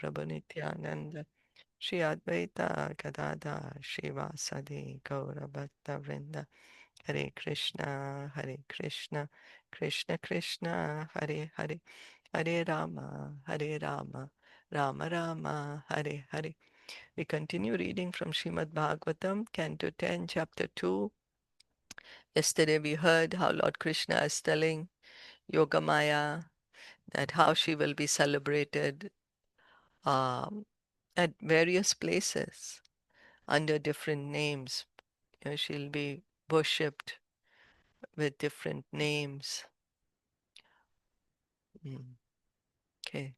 Prabhu Nityananda Shri Advaita Gadadhar Shivasadi Gaura Bhakta Vrinda Hare Krishna Krishna Krishna Hare Hare Hare Rama Rama Rama Hare Hare. We continue reading from Srimad Bhagavatam, Canto 10, Chapter 2. Yesterday we heard how Lord Krishna is telling Yogamaya that how she will be celebrated at various places under different names. You know, she'll be worshipped with different names. Okay,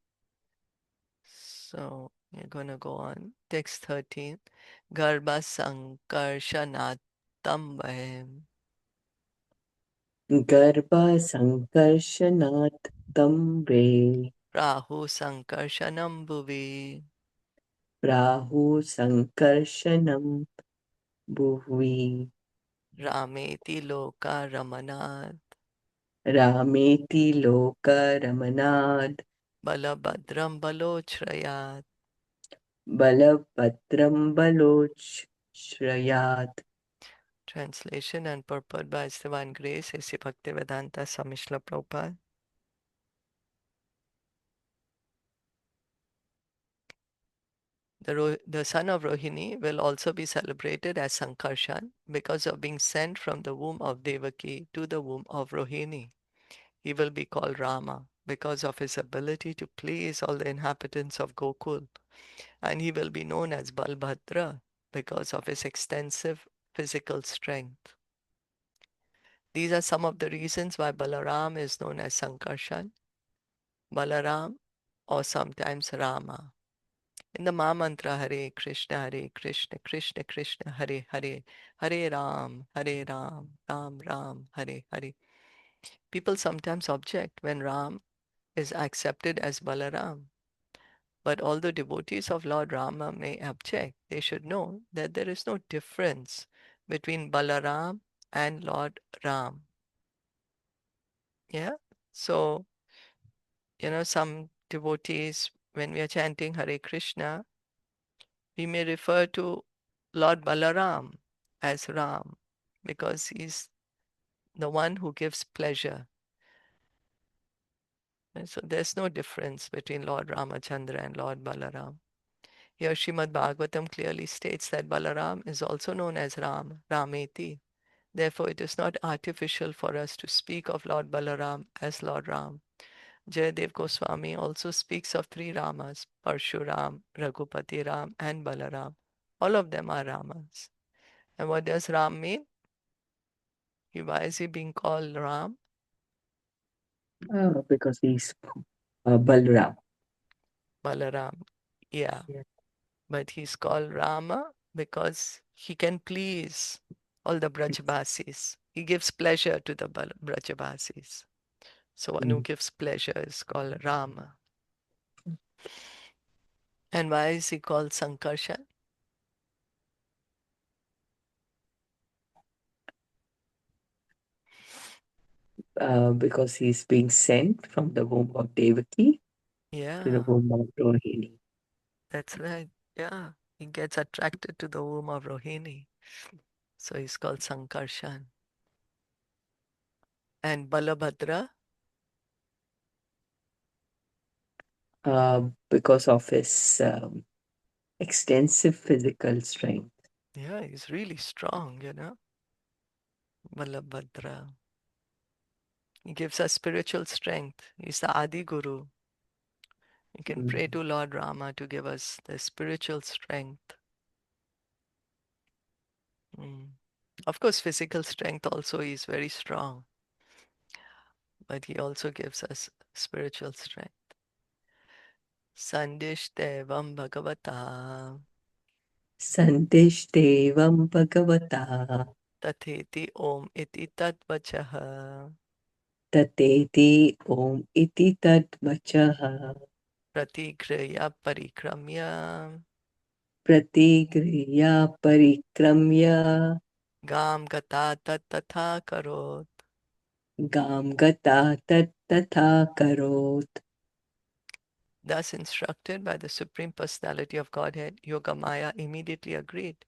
so we're going to go on. Text 13. Garbha Sankarsanatam Vahem. Garbha Sankarshanat Tamve Rahu Sankarshanam Bhuvi. Rahu Sankarshanam Bhuvi Rameti Loka Ramanat. Rameti Loka Ramanad Balabhadram Balochrayat. Balabhadram Baloch Shrayat. Translation and purport by His Divine Grace, A.C. Bhaktivedanta Swami Srila Prabhupada. The son of Rohini will also be celebrated as Sankarshan because of being sent from the womb of Devaki to the womb of Rohini. He will be called Rama because of his ability to please all the inhabitants of Gokul, and he will be known as Balbhadra because of his extensive physical strength. These are some of the reasons why Balaram is known as Sankarshan, Balaram, or sometimes Rama. In the Maha Mantra, Hare Krishna, Krishna Krishna, Hare Hare, Hare Ram, Ram Ram, Hare Hare. People sometimes object when Ram is accepted as Balaram. But although devotees of Lord Rama may object, they should know that there is no difference between Balaram and Lord Ram. Yeah? So, some devotees, when we are chanting Hare Krishna, we may refer to Lord Balaram as Ram because he's the one who gives pleasure. And so there's no difference between Lord Ramachandra and Lord Balaram. Here Srimad Bhagavatam clearly states that Balaram is also known as Ram, Rameti. Therefore, it is not artificial for us to speak of Lord Balaram as Lord Ram. Jayadev Goswami also speaks of three Ramas, Parshuram, Raghupati Ram, and Balaram. All of them are Ramas. And what does Ram mean? Why is he being called Ram? Because he's Balram. Balaram. Yeah. Yeah. But he's called Rama because he can please all the Brajbasis. He gives pleasure to the Brajbasis. So one who Mm. gives pleasure is called Rama. And why is he called Sankarshan? Because he's being sent from the womb of Devaki to the Yeah, womb of Rohini. that's right. Yeah, he gets attracted to the womb of Rohini. So he's called Sankarshan. And Balabhadra, Because of his extensive physical strength. yeah, he's really strong, Balabhadra. He gives us spiritual strength. He's the Adi Guru. We can Mm. pray to Lord Rama to give us the spiritual strength. Mm. Of course, physical strength also is very strong, but he also gives us spiritual strength. Sandishdevam Bhagavata Sandishdevam Bhagavata Tatheti Om Iti Tatvachaha Tateti Om Iti Tat Vachaha Pratigriya Parikramya Pratigriya Parikramya Gam Gata Tat Tatha Karot. Gam Gata Tat Tatha Karot. Thus instructed by the Supreme Personality of Godhead, Yogamaya immediately agreed.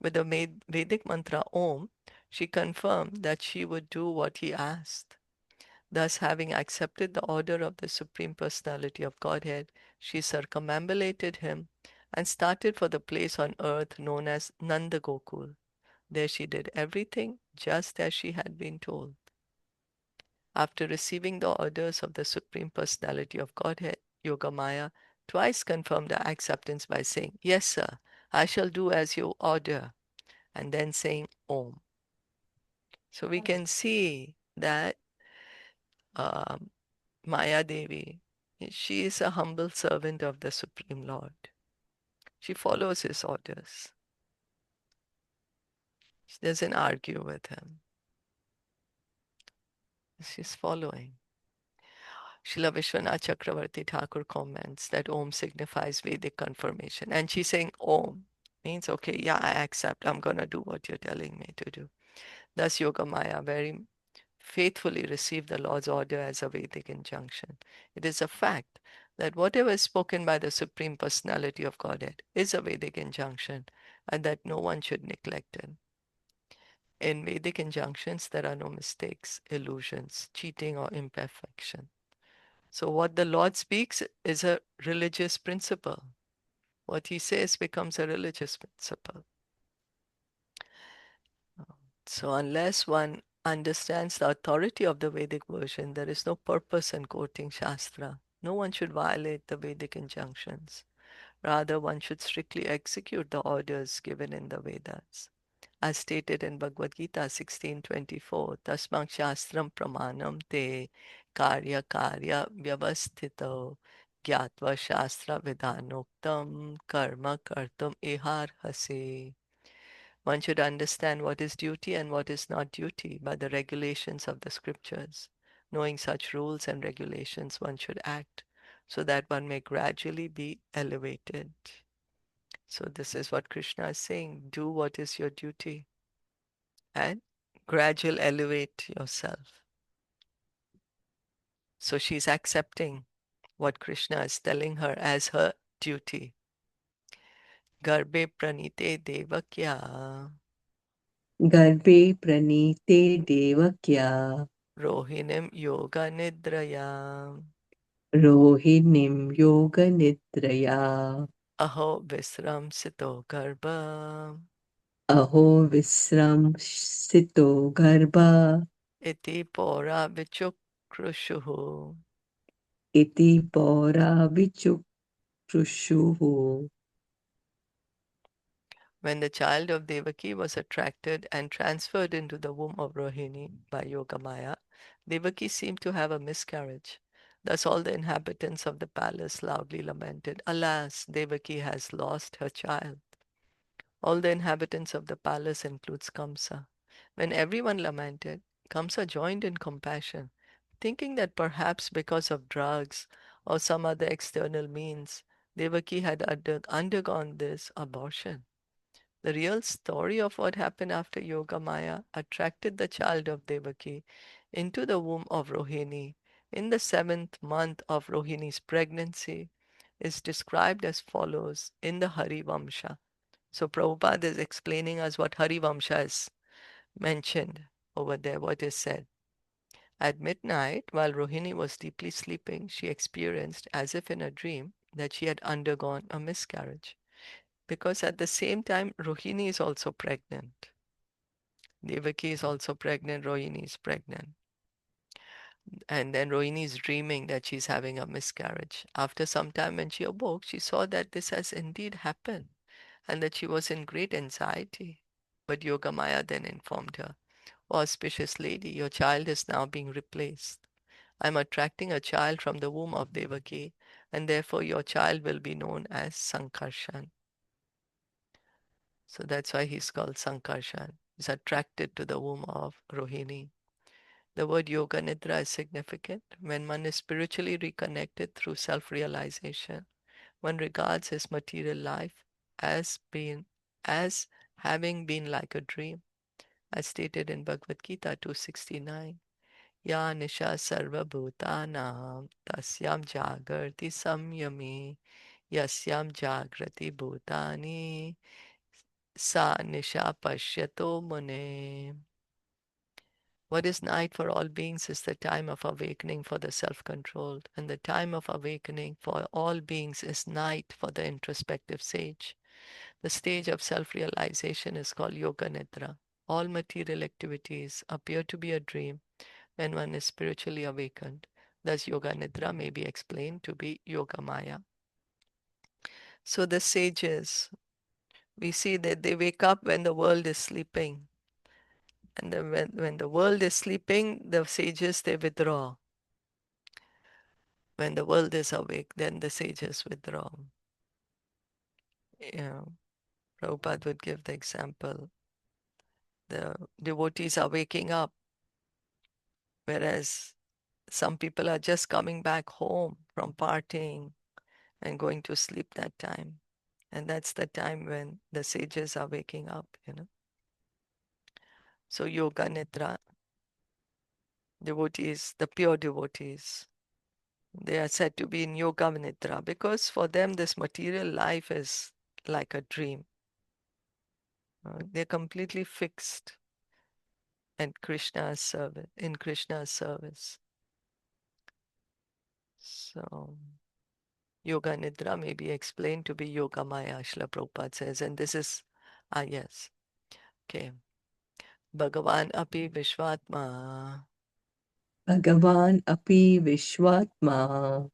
With the Vedic mantra Om, she confirmed that she would do what he asked. Thus, having accepted the order of the Supreme Personality of Godhead, she circumambulated him and started for the place on earth known as Nanda Gokul. There she did everything just as she had been told. After receiving the orders of the Supreme Personality of Godhead, Yogamaya twice confirmed her acceptance by saying, Yes, sir, I shall do as you order, and then saying Om. So we can see that um, Maya Devi, she is a humble servant of the Supreme Lord. She follows his orders. She doesn't argue with him. She's following. Srila Vishwanath Chakravarti Thakur comments that Om signifies Vedic confirmation. And she's saying Om means, okay, yeah, I accept. I'm going to do what you're telling me to do. Thus, Yogamaya very faithfully received the Lord's order as a Vedic injunction. It is a fact that whatever is spoken by the Supreme Personality of Godhead is a Vedic injunction and that no one should neglect it. In Vedic injunctions, there are no mistakes, illusions, cheating, or imperfection. So, what the Lord speaks is a religious principle. What he says becomes a religious principle. So, unless one understands the authority of the Vedic version, there is no purpose in quoting Shastra. No one should violate the Vedic injunctions. Rather, one should strictly execute the orders given in the Vedas. As stated in Bhagavad Gita 16:24, Tasmang Shastram Pramanam Te Karya Karya Vyavasthito Gyatva Shastra Vidhanoktam Karma Kartum Ihar Hase. One should understand what is duty and what is not duty by the regulations of the scriptures. Knowing such rules and regulations, one should act so that one may gradually be elevated. So, this is what Krishna is saying, do what is your duty and gradual elevate yourself. So, she's accepting what Krishna is telling her as her duty. Garbhe pranite devakya गर्भे प्रणीते देवक्या rohinim yoga nidraya रोहिणीं योगनिद्रया aho visram sito garbha अहो विश्रंसितो गर्भा iti pora vichukrushuhu. इति पौरा विचुक्षुषुः When the child of Devaki was attracted and transferred into the womb of Rohini by Yogamaya, Devaki seemed to have a miscarriage. Thus all the inhabitants of the palace loudly lamented, Alas, Devaki has lost her child. All the inhabitants of the palace includes Kamsa. When everyone lamented, Kamsa joined in compassion, thinking that perhaps because of drugs or some other external means, Devaki had undergone this abortion. The real story of what happened after Yoga Maya attracted the child of Devaki into the womb of Rohini in the seventh month of Rohini's pregnancy is described as follows in the Hari Vamsha. So Prabhupada is explaining us what Hari Vamsha is mentioned over there, what is said. At midnight, while Rohini was deeply sleeping, she experienced, as if in a dream, that she had undergone a miscarriage. Because at the same time, Rohini is also pregnant. Devaki is also pregnant, Rohini is pregnant. And then Rohini is dreaming that she's having a miscarriage. After some time, when she awoke, she saw that this has indeed happened and that she was in great anxiety. But Yogamaya then informed her, "Oh, auspicious lady, your child is now being replaced. I'm attracting a child from the womb of Devaki, and therefore your child will be known as Sankarshan." So that's why he's called Sankarshan. He's attracted to the womb of Rohini. The word yoga nidra is significant. When one is spiritually reconnected through self realization, one regards his material life as being as having been like a dream, as stated in Bhagavad Gita 269. या निशा सर्वभूतानां तस्यां जागर्ति संयमी यस्यां जागृति भूतानि सा निशा पश्यतो मुने. What is night for all beings is the time of awakening for the self-controlled, and the time of awakening for all beings is night for the introspective sage. The stage of self-realization is called Yoga Nidra. All material activities appear to be a dream when one is spiritually awakened. Thus, Yoga Nidra may be explained to be Yoga Maya. So the sages, we see that they wake up when the world is sleeping. And then when the world is sleeping, the sages, they withdraw. When the world is awake, then the sages withdraw. You know, Prabhupada would give the example. The devotees are waking up, whereas some people are just coming back home from partying and going to sleep that time. And that's the time when the sages are waking up. So Yoga Nidra, devotees, the pure devotees, they are said to be in Yoga Nidra because for them this material life is like a dream. They're completely fixed in Krishna's service. So Yoga Nidra may be explained to be Yoga Maya, Srila Prabhupada says, and this is yes. Okay. Bhagavan api Vishwatma Bhagavan api Vishwatma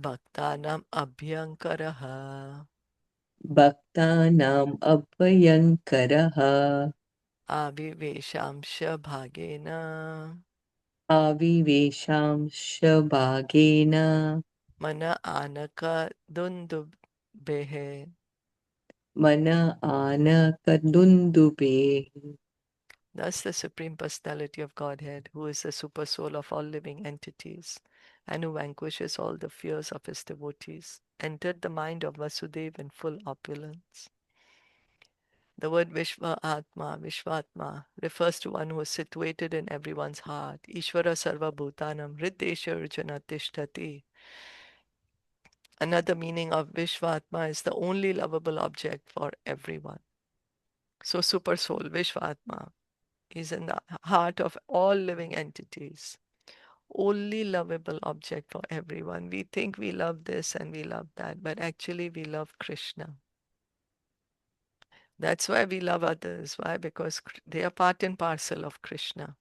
Bhaktanam Abhyankaraha Bhaktanam Abhayankaraha Aviveshamsha Bhagena Aviveshamsha Bhagena Mana Anaka Dundubhehe. Mana Anakadundube. Thus, the Supreme Personality of Godhead, who is the super soul of all living entities and who vanquishes all the fears of his devotees, entered the mind of Vasudeva in full opulence. The word Vishvatma, refers to one who is situated in everyone's heart. Ishvara Sarva Bhutanam Hriddesha Arjuna Tishtati. Another meaning of Vishvatma is the only lovable object for everyone. So, Super Soul, Vishvatma, is in the heart of all living entities. Only lovable object for everyone. We think we love this and we love that, but actually we love Krishna. That's why we love others. Why? Because they are part and parcel of Krishna.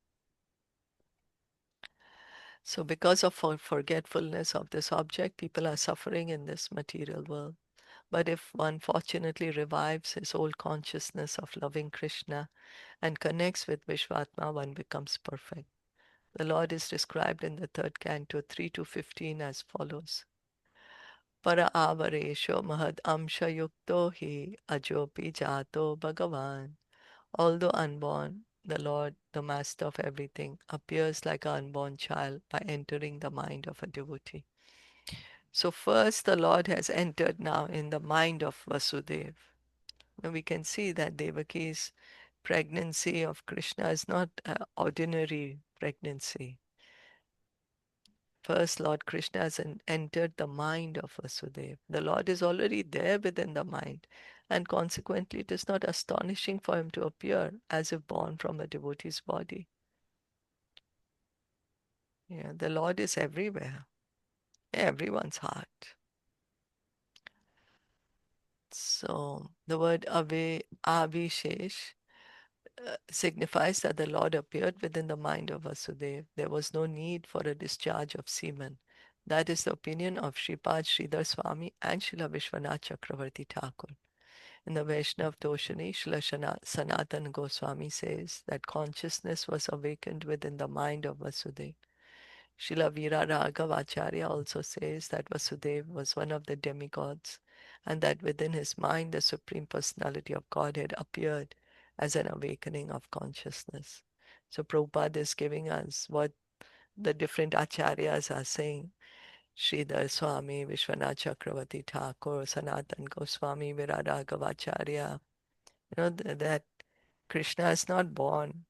So, because of forgetfulness of this object, people are suffering in this material world. But if one fortunately revives his old consciousness of loving Krishna and connects with Vishvatma, one becomes perfect. The Lord is described in the third canto 3 to 15 as follows. Para avaresho mahad amsha yukto hi ajopi jato bhagavan. Although unborn, the Lord, the Master of everything, appears like an unborn child by entering the mind of a devotee. So first the Lord has entered now in the mind of Vasudeva. Now we can see that Devaki's pregnancy of Krishna is not an ordinary pregnancy. First, Lord Krishna has entered the mind of Vasudeva. The Lord is already there within the mind, and consequently, it is not astonishing for him to appear as if born from a devotee's body. Yeah, the Lord is everywhere, everyone's heart. So the word Avishesh signifies that the Lord appeared within the mind of Vasudeva. There was no need for a discharge of semen. That is the opinion of Sripad Sridhar Swami and Srila Vishwanath Chakravarti Thakur. In the Vaishnav Toshani, Srila Sanatan Goswami says that consciousness was awakened within the mind of Vasudeva. Srila Veera Raghavacharya also says that Vasudeva was one of the demigods and that within his mind the Supreme Personality of Godhead appeared as an awakening of consciousness. So Prabhupada is giving us what the different acharyas are saying. Sridhar Swami, Vishwanath Chakravarti Thakur, Sanatan Goswami, Veera Raghavacharya. That Krishna is not born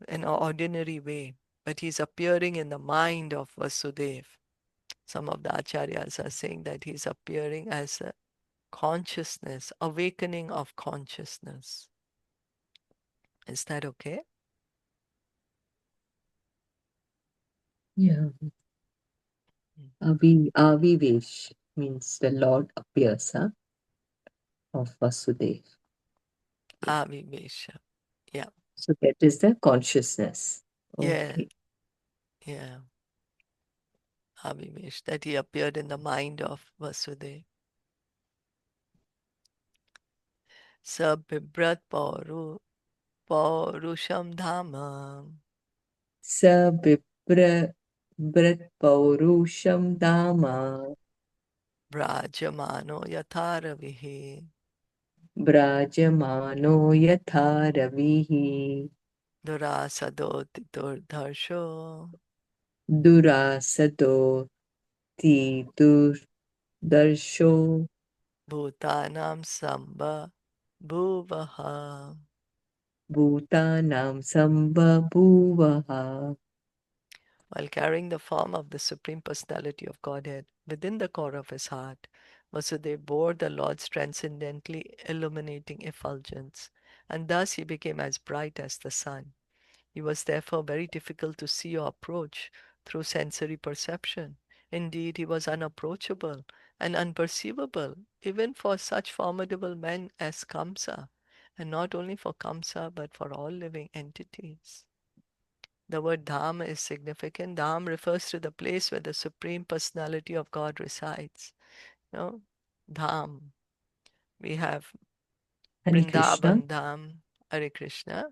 in an ordinary way. but he's appearing in the mind of Vasudev. Some of the acharyas are saying that he's appearing as a consciousness, awakening of consciousness. Is that okay? Yeah. Avivesh means the Lord appears, huh, of Vasudev. Yeah. Avivesha. Yeah. So that is the consciousness. Yeah. Okay. Yeah. Avivesh. That he appeared in the mind of Vasudev. Sabibrat Paurusham Dhama Sa Bipra Brat Paurusham Dama Vrajamano Yatharavihi Brajamano Yatha Ravihi Durasadoti Durdharsho Durasado Tidur Darsho Bhutanam Samba Bhuvaha. Bhutanam Sambhavuvaha. While carrying the form of the Supreme Personality of Godhead within the core of his heart, Vasudeva bore the Lord's transcendently illuminating effulgence, and thus he became as bright as the sun. He was therefore very difficult to see or approach through sensory perception. Indeed, he was unapproachable and unperceivable, even for such formidable men as Kamsa, and not only for Kamsa but for all living entities. The word Dham is significant. Dham refers to the place where the Supreme Personality of God resides. You know, Dham. We have Hare Krishna. Vrindavan Dham, Hare Krishna,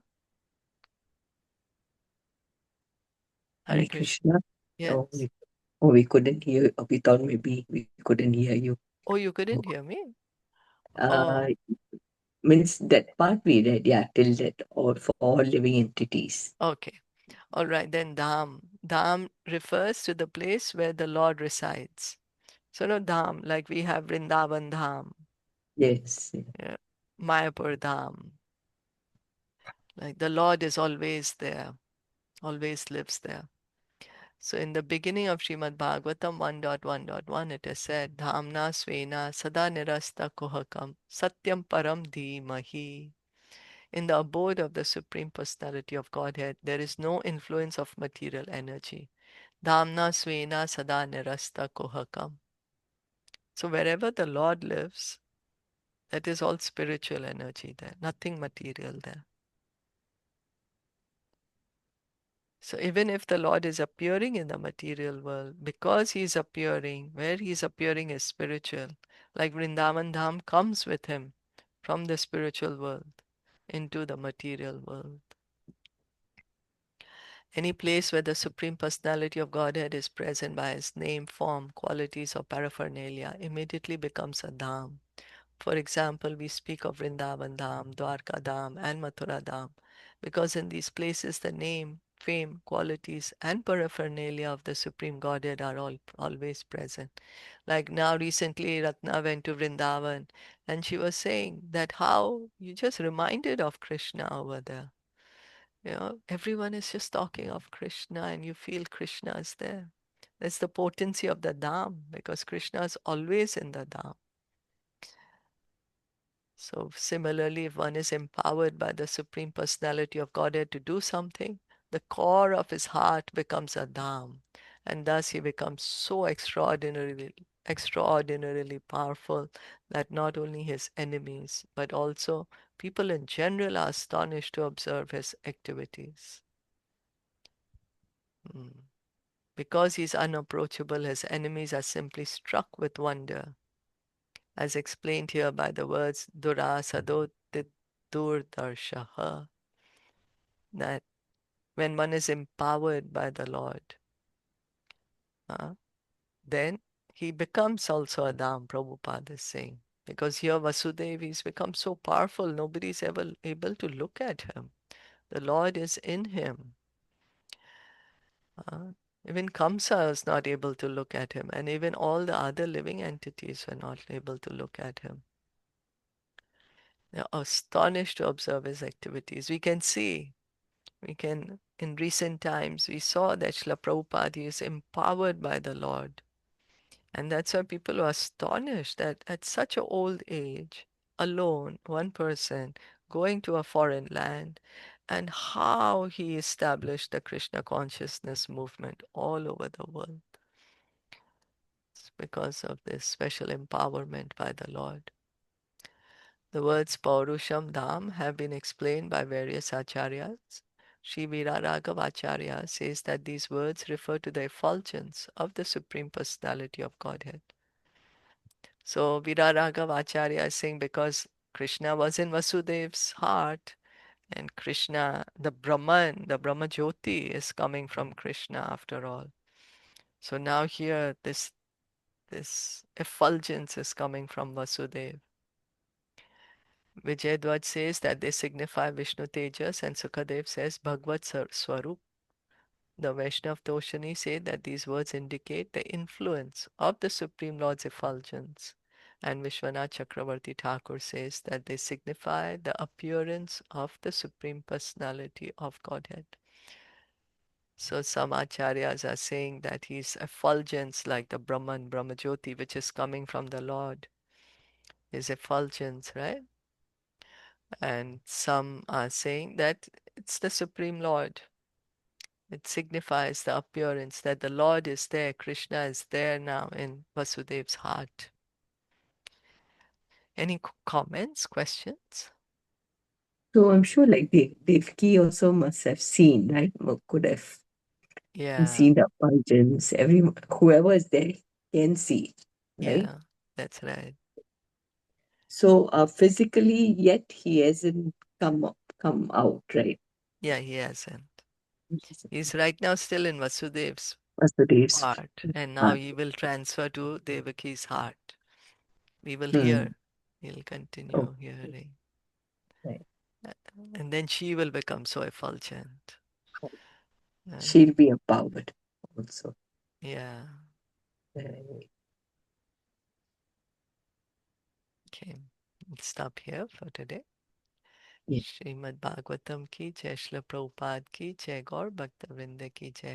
Hare Hare Krishna. Krishna. Oh, Yes. we couldn't hear. We thought maybe we couldn't hear you. Oh, you Oh, couldn't hear me? Uh, Oh, means that part we read, yeah, till that, or for all living entities. okay. All right, then Dham. Dham refers to the place where the Lord resides. So, no Dham, like we have Vrindavan Dham, Yes. yeah, Mayapur Dham. Like the Lord is always there, always lives there. So, in the beginning of Srimad Bhagavatam 1.1.1, it is said, Dhamna Svena Sada Nirasta Kuhakam Satyam Param Dhimahi. In the abode of the Supreme Personality of Godhead, there is no influence of material energy. Dhamna Svena Sada Nirasta Kuhakam. So, wherever the Lord lives, that is all spiritual energy there, nothing material there. So even if the Lord is appearing in the material world, because He is appearing, where He is appearing is spiritual. Like Vrindavan Dham comes with Him from the spiritual world into the material world. Any place where the Supreme Personality of Godhead is present by His name, form, qualities, or paraphernalia immediately becomes a Dham. For example, we speak of Vrindavan Dham, Dwarka Dham, and Mathura Dham because in these places the name, fame, qualities, and paraphernalia of the Supreme Godhead are all always present. Like now, recently, Ratna went to Vrindavan and she was saying that how you just reminded of Krishna over there. You know, everyone is just talking of Krishna and you feel Krishna is there. That's the potency of the Dham because Krishna is always in the Dham. So, similarly, if one is empowered by the Supreme Personality of Godhead to do something, the core of his heart becomes a dham, and thus he becomes so extraordinarily powerful that not only his enemies, but also people in general are astonished to observe his activities. Mm. Because he is unapproachable, his enemies are simply struck with wonder, as explained here by the words Durasadot Durdarshaha, that when one is empowered by the Lord, uh, then he becomes also a Dham, Prabhupada is saying. Because here Vasudeva is become so powerful, nobody is ever able to look at him. The Lord is in him. Uh, Even Kamsa is not able to look at him, and even all the other living entities were not able to look at him. They are astonished to observe his activities. We can see, we can in recent times, we saw that Srila Prabhupada is empowered by the Lord. And that's why people were astonished that at such an old age, alone, one person, going to a foreign land, and how he established the Krishna consciousness movement all over the world. It's because of this special empowerment by the Lord. The words Paurusham Dham have been explained by various acharyas. Sri Viraragavacharya says that these words refer to the effulgence of the Supreme Personality of Godhead. So Viraragavacharya is saying because Krishna was in Vasudev's heart, and Krishna, the Brahman, the Brahma Jyoti is coming from Krishna after all. So now here this effulgence is coming from Vasudev. Vijayadwaj says that they signify Vishnu Tejas, and Sukadev says Bhagavad Swarup. The Vaishnav Toshani say that these words indicate the influence of the Supreme Lord's effulgence. And Vishwanath Chakravarti Thakur says that they signify the appearance of the Supreme Personality of Godhead. So some acharyas are saying that he's effulgence like the Brahman, Brahmajyoti, which is coming from the Lord, is effulgence, right? And some are saying that it's the Supreme Lord. It signifies the appearance that the Lord is there, Krishna is there now in Vasudev's heart. Any comments, questions? So I'm sure like Devki also must have seen, right? Could have Yeah, seen the effulgence. Everyone, whoever is there can see, right? yeah, that's right. So physically, yet he hasn't come out, right? Yeah, he hasn't. He's right now still in Vasudev's Vasudev's heart, and now heart. he will transfer to Devaki's heart. We will Hmm. hear. We'll Oh, continue hearing. right. And then she will become so effulgent. And She'll be empowered also. yeah, Right. okay. We'll stop here for today. Yeah. Shrimad Bhagavatam की जय, श्रील प्रभुपाद की जय, गौर भक्त वृंद की जय।